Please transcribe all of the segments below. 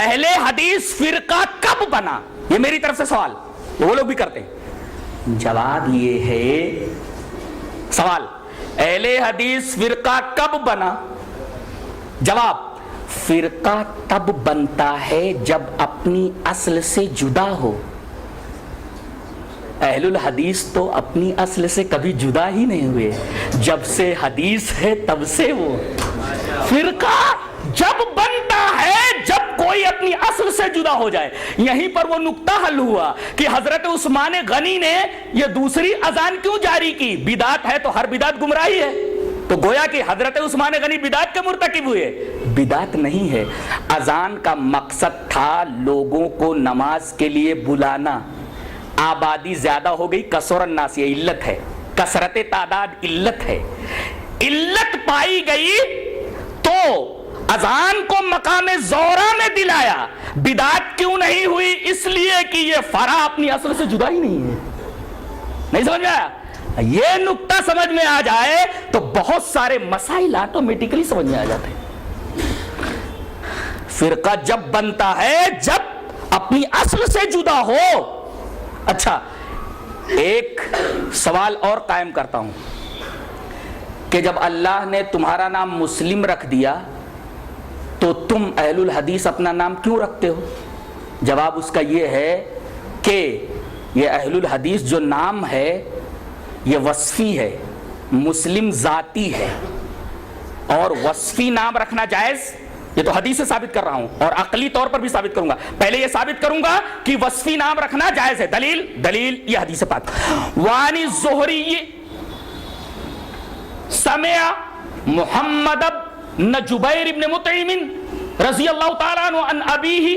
اہل حدیث فرقہ کب بنا؟ یہ میری طرف سے سوال، وہ لوگ بھی کرتے ہیں. جواب یہ ہے، سوال اہل حدیث فرقہ کب بنا؟ جواب، فرقہ تب بنتا ہے جب اپنی اصل سے جدا ہو. اہل الحدیث تو اپنی اصل سے کبھی جدا ہی نہیں ہوئے، جب سے حدیث ہے تب سے وہ. فرقہ جب بنتا ہے جب کوئی اپنی اصل سے جدا ہو جائے. یہیں پر وہ نقطہ حل ہوا کہ حضرت عثمان غنی نے یہ دوسری اذان کیوں جاری کی؟ بدعت ہے تو ہر بدعت گمراہی ہے، تو گویا کہ حضرت عثمان غنی بدعت کے مرتکب ہوئے. بدعت نہیں ہے، اذان کا مقصد تھا لوگوں کو نماز کے لیے بلانا. آبادی زیادہ ہو گئی، کثر الناس، یہ علت ہے، کثرت تعداد علت ہے. علت پائی گئی تو اذان کو مقام زورا میں دلایا. بدعت کیوں نہیں ہوئی؟ اس لیے کہ یہ فرع اپنی اصل سے جدا ہی نہیں ہے. نہیں سمجھ میں آیا؟ یہ نقطہ سمجھ میں آ جائے تو بہت سارے مسائل آٹومیٹکلی سمجھ میں آ جاتے ہیں. فرقہ جب بنتا ہے جب اپنی اصل سے جدا ہو. اچھا، ایک سوال اور قائم کرتا ہوں کہ جب اللہ نے تمہارا نام مسلم رکھ دیا تو تم اہل الحدیث اپنا نام کیوں رکھتے ہو؟ جواب اس کا یہ ہے کہ یہ اہل الحدیث جو نام ہے یہ وصفی ہے، مسلم ذاتی ہے، اور وصفی نام رکھنا جائز. یہ تو حدیث سے ثابت کر رہا ہوں اور عقلی طور پر بھی ثابت کروں گا. پہلے یہ ثابت کروں گا کہ وصفی نام رکھنا جائز ہے. دلیل یہ حدیث پاک. وعن الزہری سمع محمد بن جبیر بن مطعم رضی اللہ تعالیٰ عنہ عن ابیہ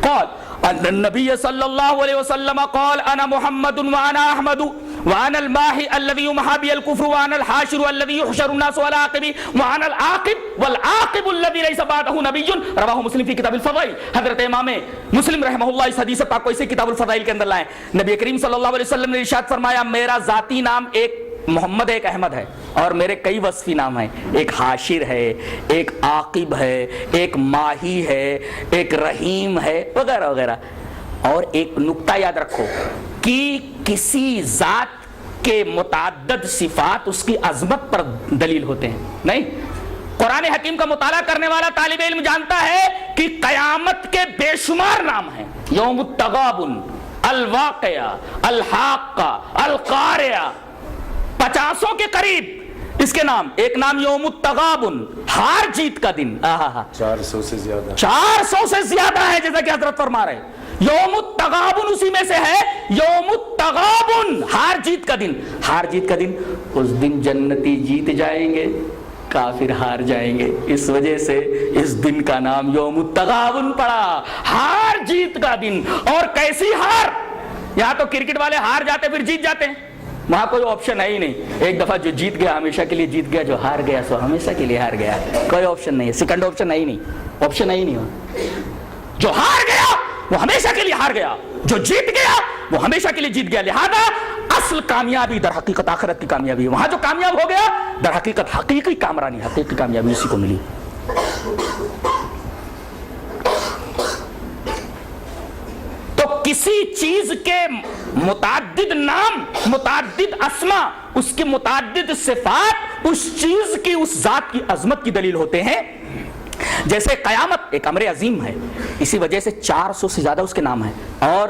قال ان النبی صلی اللہ علیہ وسلم قال انا محمد وانا احمد وانا الماحی الذی یمحى بی الکفر وانا الحاشر الذی یحشر الناس على عاقبی وانا العاقب والعاقب الذی لیس بعدہ نبی. رواہ مسلم فی کتاب الفضائل. حضرت امام مسلم رحمہ اللہ اس حدیث پاک کو اسے کتاب الفضائل کے اندر لائیں. نبی کریم صلی اللہ علیہ وسلم نے ارشاد فرمایا میرا ذاتی نام ایک محمد ایک احمد ہے، اور میرے کئی وصفی نام ہیں. ایک حاشر ہے، ایک عاقب ہے، ایک ماہی ہے، ایک رحیم ہے، وغیرہ وغیرہ. اور ایک نقطہ یاد رکھو کہ کسی ذات کے متعدد صفات اس کی عظمت پر دلیل ہوتے ہیں. نہیں، قرآن حکیم کا مطالعہ کرنے والا طالب علم جانتا ہے کہ قیامت کے بے شمار نام ہیں. یوم التغابن، الواقعہ، الحاقہ، القارعہ، 50 کے قریب اس کے نام. ایک نام یوم التغابن، ہار جیت کا دن. 400 سے زیادہ، 400 سے زیادہ ہے جیسا کہ حضرت فرما رہے ہیں. یوم التغابن اسی میں سے ہے. یوم التغابن، ہار جیت کا دن. ہار جیت کا دن، اس دن جنتی جیت جائیں گے، کافر ہار جائیں گے. اس وجہ سے اس دن کا نام یوم التغابن پڑا، ہار جیت کا دن. اور کیسی ہار؟ یہاں تو کرکٹ والے ہار جاتے پھر جیت جاتے ہیں، وہاں کوئی آپشن ہے ہی نہیں. ایک دفعہ جو جیت گیا ہمیشہ کے لیے جیت گیا، جو ہار گیا سو ہمیشہ کے لیے ہار گیا. کوئی آپشن نہیں ہے، سیکنڈ آپشن ہے ہی نہیں، آپشن ہے ہی نہیں. جو ہار گیا وہ ہمیشہ کے لیے ہار گیا، جو جیت گیا وہ ہمیشہ کے لیے جیت گیا. لہذا اصل کامیابی در حقیقت آخرت کی کامیابی ہے. وہاں جو کامیاب ہو گیا در حقیقت حقیقی کامرانی، حقیقی کامیابی اسی کو ملی. تو کسی چیز کے متعدد نام، متعدد اسما، اس کی متعدد صفات اس چیز کی، اس ذات کی عظمت کی دلیل ہوتے ہیں. جیسے قیامت ایک امر عظیم ہے، اسی وجہ سے 400 سے زیادہ اس کے نام ہیں. اور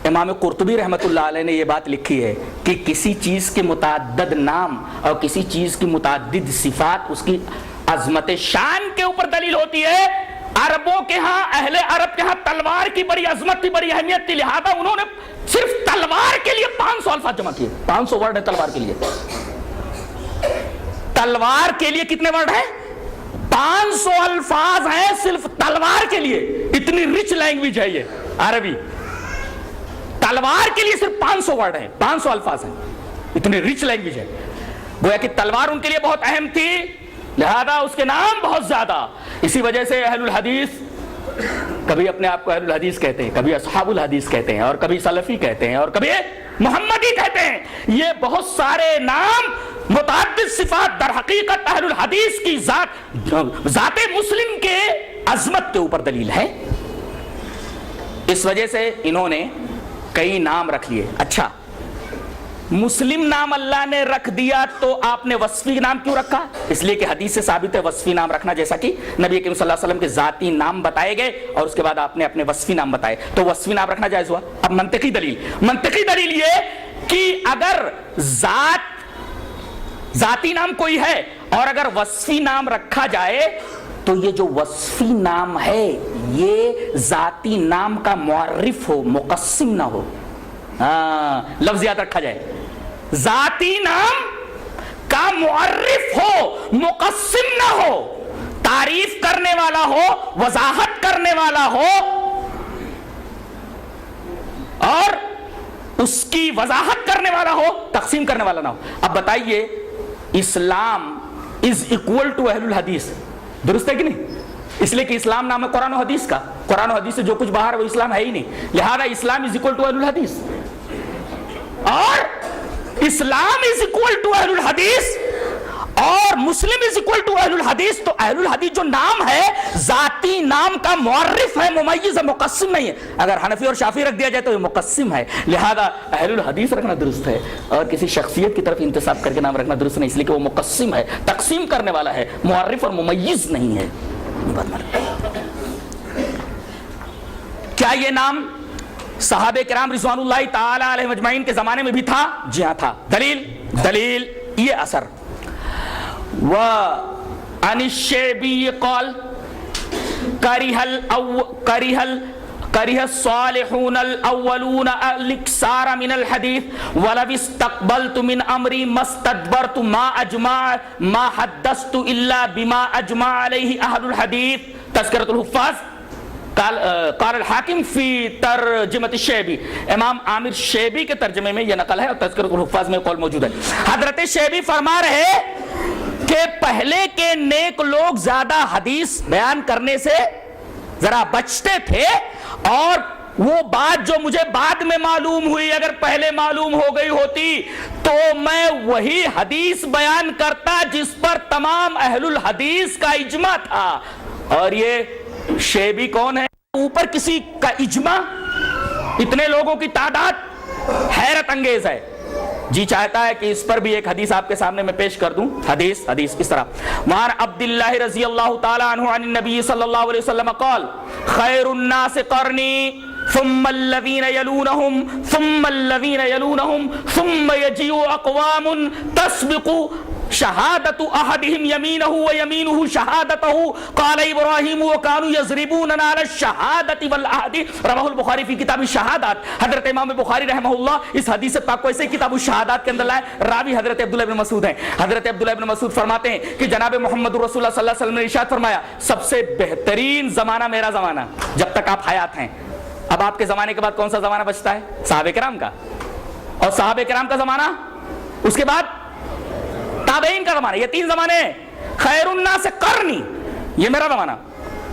امام قرطبی رحمۃ اللہ علیہ نے یہ بات لکھی ہے کہ کسی چیز کے متعدد نام اور کسی چیز کی متعدد صفات اس کی عظمت شان کے اوپر دلیل ہوتی ہے. عربوں کے ہاں، اہل عرب کے ہاں تلوار کی بڑی عظمت تھی، بڑی اہمیت تھی. لہذا انہوں نے صرف تلوار کے لیے 500 الفاظ جمع کیے. 500 ورڈ ہے تلوار کے لیے. تلوار کے لیے کتنے ورڈ ہیں؟ 500 الفاظ ہیں صرف تلوار کے لیے. اتنی رچ لینگویج ہے یہ عربی. تلوار کے لیے صرف 500 ورڈ ہیں، 500 الفاظ ہیں. اتنی رچ لینگویج ہے. گویا کہ تلوار ان کے لیے بہت اہم تھی، لہذا اس کے نام بہت زیادہ. اسی وجہ سے اہل الحدیث کبھی اپنے آپ کو اہل الحدیث کہتے ہیں، کبھی اصحاب الحدیث کہتے ہیں، اور کبھی سلفی کہتے ہیں، اور کبھی محمدی کہتے ہیں. یہ بہت سارے نام، متعدد صفات در حقیقت اہل الحدیث کی ذات مسلم کے عظمت کے اوپر دلیل ہے. اس وجہ سے انہوں نے کئی نام رکھ لیے. اچھا مسلم نام اللہ نے رکھ دیا تو آپ نے وصفی نام کیوں رکھا؟ اس لیے کہ حدیث سے ثابت ہے وصفی نام رکھنا، جیسا کہ نبی کریم صلی اللہ علیہ وسلم کے ذاتی نام بتائے گئے اور اس کے بعد آپ نے اپنے وصفی نام بتائے، تو وصفی نام رکھنا جائز ہوا. اب منطقی دلیل یہ کہ اگر ذاتی نام کوئی ہے اور اگر وصفی نام رکھا جائے تو یہ جو وصفی نام ہے یہ ذاتی نام کا معرف ہو، مقسم نہ ہو. لفظ یاد رکھا جائے، ذاتی نام کا معرف ہو، مقسم نہ ہو، تعریف کرنے والا ہو، وضاحت کرنے والا ہو اور اس کی وضاحت کرنے والا ہو، تقسیم کرنے والا نہ ہو. اب بتائیے اسلام از اکول ٹو اہل الحدیث، درست ہے کہ نہیں؟ اس لیے کہ اسلام نام ہے قرآن و حدیث کا، قرآن و حدیث سے جو کچھ باہر ہے وہ اسلام ہے ہی نہیں، لہذا اسلام از اکول ٹو اہل الحدیث. اور اسلام از اکول ٹو اہل الحدیث اور مسلم از اکول ٹو اہل الحدیث، تو اہل الحدیث جو نام ہے ذاتی نام کا معرف ہے، ممیز ہے، مقسم نہیں ہے. اگر حنفی اور شافعی رکھ دیا جائے تو یہ مقسم ہے، لہذا اہل الحدیث رکھنا درست ہے اور کسی شخصیت کی طرف انتساب کر کے نام رکھنا درست نہیں، اس لیے کہ وہ مقسم ہے، تقسیم کرنے والا ہے، معرف اور ممیز نہیں ہے. کیا یہ نام صحابہ کرام رضوان اللہ تعالی علیہم اجمعین کے زمانے میں بھی تھا؟ جی ہاں تھا. دلیل یہ اثر وعن الشعبی قال کرہ الصالحون الاولون الاکثار من الحدیث ولو استقبلت من امری ما استدبرت ما حدثت الا بما اجمع علیہ اہل الحدیث. تذکرۃ الحفاظ قال الحاکم فی ترجمۃ الشیبی، امام عامر شیبی کے ترجمے میں یہ نقل ہے اور تذکرۃ الحفاظ میں قول موجود ہے. حضرت شیبی فرما رہے کہ پہلے کے نیک لوگ زیادہ حدیث بیان کرنے سے ذرا بچتے تھے اور وہ بات جو مجھے بعد میں معلوم ہوئی اگر پہلے معلوم ہو گئی ہوتی تو میں وہی حدیث بیان کرتا جس پر تمام اہل الحدیث کا اجماع تھا. اور یہ شیبی کون ہے؟ اوپر کسی کا اجماع، اتنے لوگوں کی تعداد حیرت انگیز ہے. جی چاہتا ہے کہ اس پر بھی ایک حدیث آپ کے سامنے میں پیش کر دوں. حدیث اس طرح وعن عبداللہ رضی اللہ تعالی عنہ عن النبی صلی اللہ علیہ وسلم قال خیر الناس قرنی ثم الذین یلونہم ثم الذین یلونہم ثم یجیء اقوام تسبق شہادت احدہم یمینہ ویمینہ شہادتہ قال ابراہیم وکانوا یضربوننا علی الشہادت والعہد. رواہ البخاری فی کتاب الشہادات. حضرت امام بخاری رحمہ اللہ اس حدیث پاک کو ایسے کتاب الشہادات کے اندر لائے. راوی حضرت عبداللہ بن مسعود ہیں. حضرت عبداللہ بن مسعود فرماتے ہیں کہ جناب محمد رسول اللہ صلی اللہ علیہ وسلم نے ارشاد فرمایا سب سے بہترین زمانہ میرا زمانہ جب تک آپ حیات ہیں. اب آپ کے زمانے کے بعد کون سا زمانہ بچتا ہے؟ صحابہ کرام کا. اور صحابہ کرام کا زمانہ، اس کے بعد تابعین کا زمانہ. یہ تین زمانے ہیں. خیر الناس قرنی یہ میرا زمانہ،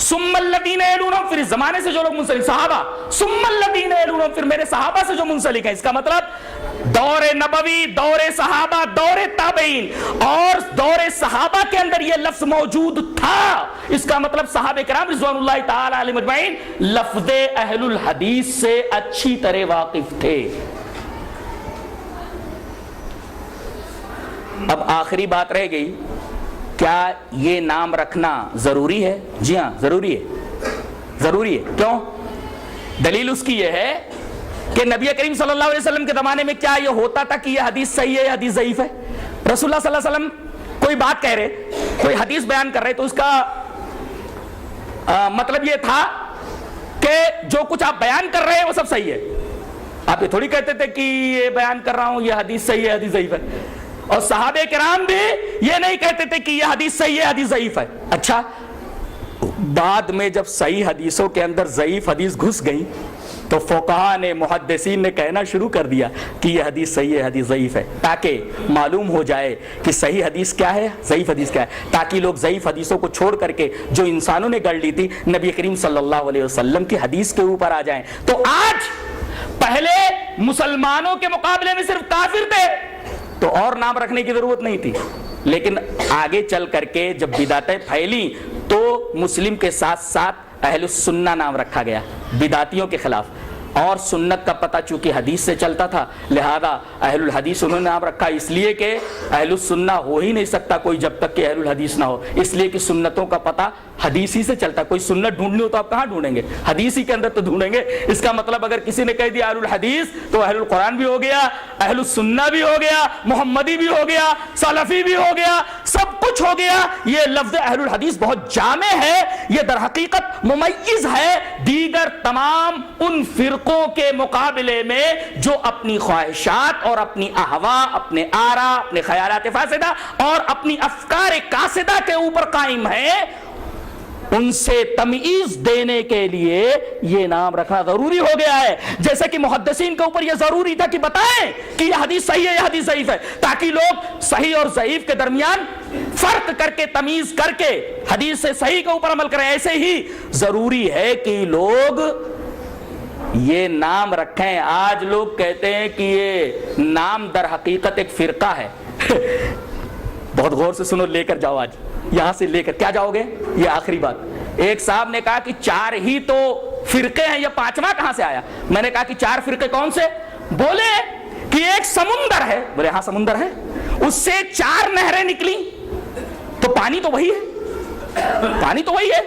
ثم الذین یلونہم پھر اس زمانے سے جو لوگ منسلک صحابہ، ثم الذین یلونہم پھر میرے صحابہ سے جو منسلک ہیں. اس کا مطلب دور نبوی، دور صحابہ، دور تابعین اور دور صحابہ کے اندر یہ لفظ موجود تھا. اس کا مطلب صحابہ کرام رضوان اللہ تعالی علیہم اجمعین لفظ اہل الحدیث سے اچھی طرح واقف تھے. اب آخری بات رہ گئی، کیا یہ نام رکھنا ضروری ہے؟ جی ہاں ضروری ہے. کیوں؟ دلیل اس کی یہ ہے کہ نبی کریم صلی اللہ علیہ وسلم کے زمانے میں کیا یہ ہوتا تھا کہ یہ حدیث صحیح ہے یا حدیث ضعیف ہے؟ رسول اللہ صلی اللہ علیہ وسلم کوئی بات کہہ رہے، کوئی حدیث بیان کر رہے تو اس کا مطلب یہ تھا کہ جو کچھ آپ بیان کر رہے ہیں وہ سب صحیح ہے. آپ یہ تھوڑی کہتے تھے کہ یہ بیان کر رہا ہوں یہ حدیث صحیح ہے حدیث ضعیف ہے. اور صحابہ کرام بھی یہ نہیں کہتے تھے کہ یہ حدیث صحیح ہے حدیث ضعیف ہے. اچھا بعد میں جب صحیح حدیثوں کے اندر ضعیف حدیث گھس گئی تو فقہاء نے، محدثین نے کہنا شروع کر دیا کہ یہ حدیث صحیح ہے حدیث ضعیف ہے، تاکہ معلوم ہو جائے کہ صحیح حدیث کیا ہے ضعیف حدیث کیا ہے، تاکہ لوگ ضعیف حدیثوں کو چھوڑ کر کے جو انسانوں نے گڑھ لی تھی نبی کریم صلی اللہ علیہ وسلم کی حدیث کے اوپر آ جائیں. تو آج پہلے مسلمانوں کے مقابلے میں صرف کافر تھے تو اور نام رکھنے کی ضرورت نہیں تھی، لیکن آگے چل کر کے جب بدعتیں پھیلی تو مسلم کے ساتھ ساتھ اہل السنہ نام رکھا گیا بدعتیوں کے خلاف، اور سنت کا پتہ چونکہ حدیث سے چلتا تھا لہذا اہل الحدیث انہوں نے نام رکھا، اس لیے کہ اہل السنہ ہو ہی نہیں سکتا کوئی جب تک کہ اہل الحدیث نہ ہو، اس لیے کہ سنتوں کا پتہ حدیث ہی سے چلتا، کوئی سنت ڈھونڈنی ہو تو آپ کہاں ڈھونڈیں گے؟ حدیث ہی کے اندر تو ڈھونڈیں گے۔ اس کا مطلب اگر کسی نے کہہ دیا اہل الحدیث تو اہل القرآن بھی ہو گیا، اہل السنہ بھی ہو گیا، محمدی بھی ہو گیا، سلفی بھی ہو گیا، سب کچھ ہو گیا۔ یہ لفظ اہل الحدیث بہت جامع ہے، یہ در حقیقت ممیز ہے دیگر تمام ان فرقوں کے مقابلے میں جو اپنی خواہشات اور اپنی اہوا، اپنے آرا، اپنے خیالات فاسدہ اور اپنی افکار کاسدہ کے اوپر قائم ہیں۔ ان سے تمیز دینے کے لیے یہ نام رکھنا ضروری ہو گیا ہے، جیسے کہ محدثین کے اوپر یہ ضروری تھا کہ بتائیں کہ یہ حدیث صحیح ہے یہ حدیث ضعیف ہے، تاکہ لوگ صحیح اور ضعیف کے درمیان فرق کر کے تمیز کر کے حدیث سے صحیح کے اوپر عمل کریں۔ ایسے ہی ضروری ہے کہ لوگ یہ نام رکھیں۔ آج لوگ کہتے ہیں کہ یہ نام در حقیقت ایک فرقہ ہے۔ بہت غور سے سنو، لے کر جاؤ، آج یہاں سے لے کر کیا جاؤ گے؟ یہ آخری بات۔ ایک صاحب نے کہا کہ 4 ہی تو فرقے ہیں، یہ 5واں کہاں سے آیا؟ میں نے کہا کہ 4 فرقے کون سے؟ بولے کہ ایک سمندر ہے۔ بولے ہاں سمندر ہے، اس سے 4 نہریں نکلی تو پانی تو وہی ہے، پانی تو وہی ہے۔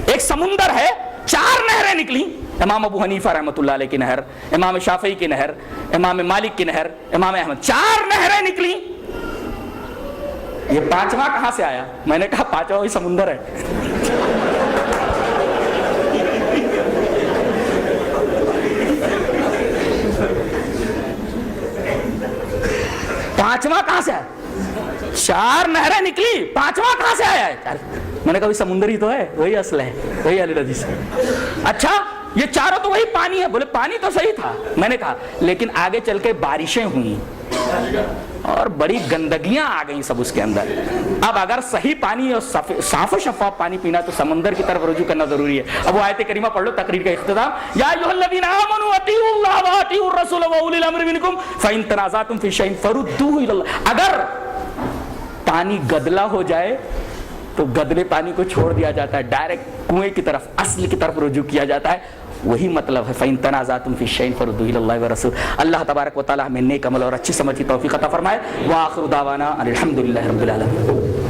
ایک سمندر ہے، 4 نہریں نکلی، امام ابو حنیفہ رحمۃ اللہ علیہ کی نہر، امام شافعی کی نہر، امام مالک کی نہر، امام احمد، 4 نہریں نکلی، یہ 5واں کہاں سے آیا؟ میں نے کہا 5واں وہی سمندر ہے۔ پانچواں کہاں سے آیا؟ 4 نہریں نکلی، 5واں کہاں سے آیا ہے؟ میں نے کہا سمندر ہی تو ہے، وہی اصل ہے، وہی اہل حدیث ہے۔ اچھا یہ 4 تو وہی پانی ہے۔ بولے پانی تو صحیح تھا۔ میں نے کہا لیکن آگے چل کے بارشیں ہوئیں اور بڑی گندگیاں آ گئیں سب اس کے اندر۔ اب اگر صحیح پانی اور صاف و شفاف پانی پینا تو سمندر کی طرف رجوع کرنا ضروری ہے۔ اب وہ آیت کریمہ پڑھ لو، تقریر کا اختتام، یا ایھا الذین آمنوا اطیعوا اللہ واطیعوا الرسول واولی الامر منکم فإن تنازعتم فی شیء فردوہ الی اللہ۔ اگر پانی گدلا ہو جائے تو گدلے پانی کو چھوڑ دیا جاتا ہے، ڈائریکٹ کنویں کی طرف، اصل کی طرف رجوع کیا جاتا ہے۔ وہی مطلب ہے فَإِن تَنَازَعْتُمْ فِي شَيْءٍ فَرُدُّوهُ إِلَى اللَّهِ وَالرَّسُولِ۔ اللہ تبارک و تعالی ہمیں نیک عمل اور اچھی سمجھ کی توفیق عطا فرمائے۔ وآخر دعوانا الحمد للہ رب العالمین۔